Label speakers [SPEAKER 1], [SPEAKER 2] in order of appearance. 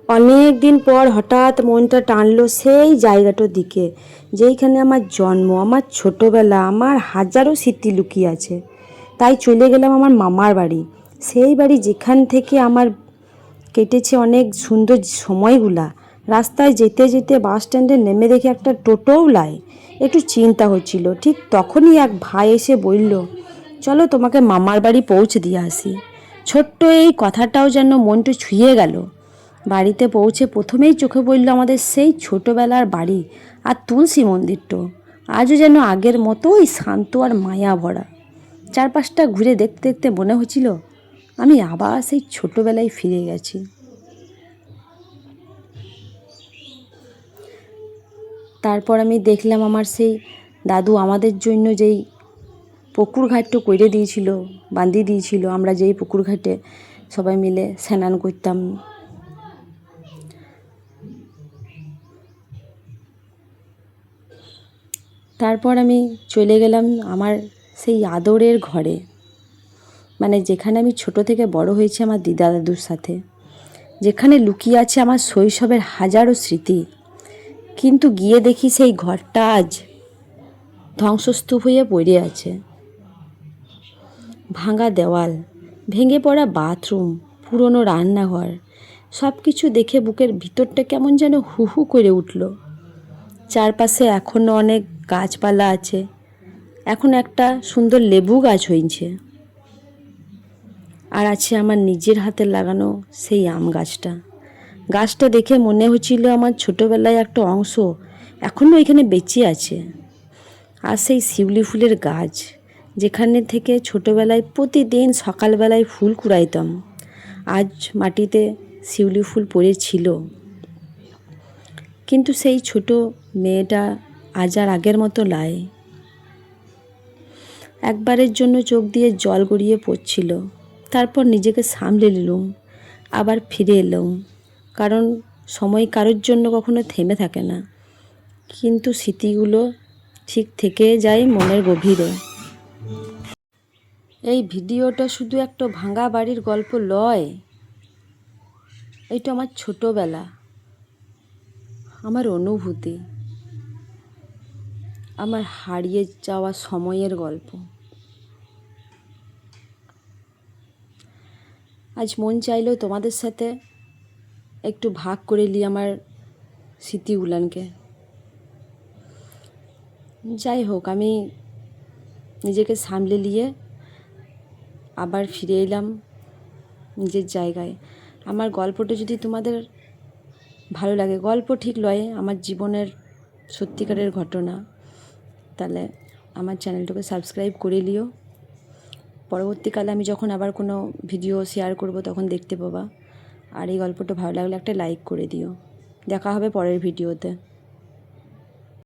[SPEAKER 1] অনেক দিন পর হঠাৎ মনটা টানলো সেই জায়গাটার দিকে, যেইখানে আমার জন্ম, আমার ছোটোবেলা, আমার হাজারো স্মৃতি লুকিয়ে আছে। তাই চলে গেলাম আমার মামার বাড়ি, সেই বাড়ি যেখান থেকে আমার কেটেছে অনেক সুন্দর সময়গুলা। রাস্তায় যেতে যেতে বাস স্ট্যান্ডে নেমে দেখে একটা টোটোও লাই। একটু চিন্তা হচ্ছিল, ঠিক তখনই এক ভাই এসে বলল, চলো তোমাকে মামার বাড়ি পৌঁছে দিয়ে আসি। ছোট্ট এই কথাটাও যেন মনটা ছুঁয়ে গেল। বাড়িতে পৌঁছে প্রথমেই চোখে পড়ল আমাদের সেই ছোটোবেলার বাড়ি আর তুলসী মন্দিরটা, আজও যেন আগের মতোই শান্ত আর মায়া ভরা। চারপাশটা ঘুরে দেখতে দেখতে মনে হচ্ছিল আমি আবার সেই ছোটোবেলায় ফিরে গেছি। তারপর আমি দেখলাম আমার সেই দাদু আমাদের জন্য যেই পুকুর ঘাটটা করে দিয়েছিল, বাঁধিয়ে দিয়েছিল, আমরা যেই পুকুর ঘাটে সবাই মিলে স্নান করতাম। তারপর আমি চলে গেলাম আমার সেই আদরের ঘরে, মানে যেখানে আমি ছোট থেকে বড় হয়েছি আমার দিদা দাদুর সাথে, যেখানে লুকিয়ে আছে আমার শৈশবের হাজারো স্মৃতি। কিন্তু গিয়ে দেখি সেই ঘরটা আজ ধ্বংসস্তূপ হয়ে পড়ে আছে। ভাঙা দেওয়াল, ভেঙে পড়া বাথরুম, পুরনো রান্নাঘর, সব কিছু দেখে বুকের ভিতরটা কেমন যেন হু হু করে উঠল। চারপাশে এখনও অনেক গাছপালা আছে, এখন একটা সুন্দর লেবু গাছ হয়েছে, আর আছে আমার নিজের হাতে লাগানো সেই আম গাছটা। গাছটা দেখে মনে হচ্ছিল আমার ছোটোবেলায় একটা অংশ এখনও এখানে বেঁচে আছে। আর সেই শিউলি ফুলের গাছ, যেখানে থেকে ছোটোবেলায় প্রতিদিন সকালবেলায় ফুল কুড়াইতাম, আজ মাটিতে শিউলি ফুল পড়েছিল। কিন্তু সেই ছোট মেয়েটা আজ আর আগের মতো লাই। একবারের জন্য চোখ দিয়ে জল গড়িয়ে পড়ছিল, তারপর নিজেকে সামলে নিলুম, আবার ফিরে এলাম। কারণ সময় কারোর জন্য কখনো থেমে থাকে না, কিন্তু স্মৃতিগুলো ঠিক থেকে যায় মনের গভীরে। এই ভিডিওটা শুধু একটা ভাঙা বাড়ির গল্প লয়, এটা আমার ছোটোবেলা, আমার অনুভূতি, আমার হারিয়ে যাওয়া সময়ের গল্প। আজ মন চাইলো তোমাদের সাথে একটু ভাগ করে নিই আমার স্মৃতিগুলানকে। যাই হোক, আমি নিজেকে সামলে নিয়ে আবার ফিরে এলাম নিজের জায়গায়। আমার গল্পটা যদি তোমাদের ভালো লাগে, গল্প ঠিক লয়, আমার জীবনের সত্যিকারের ঘটনা, তাহলে আমার চ্যানেলটাকে সাবস্ক্রাইব করে নিও। পরবর্তীকালে আমি যখন আবার কোনো ভিডিও শেয়ার করব তখন দেখতে পাবা। আর এই গল্পটা ভালো লাগলে একটা লাইক করে দিও। দেখা হবে পরের ভিডিওতে।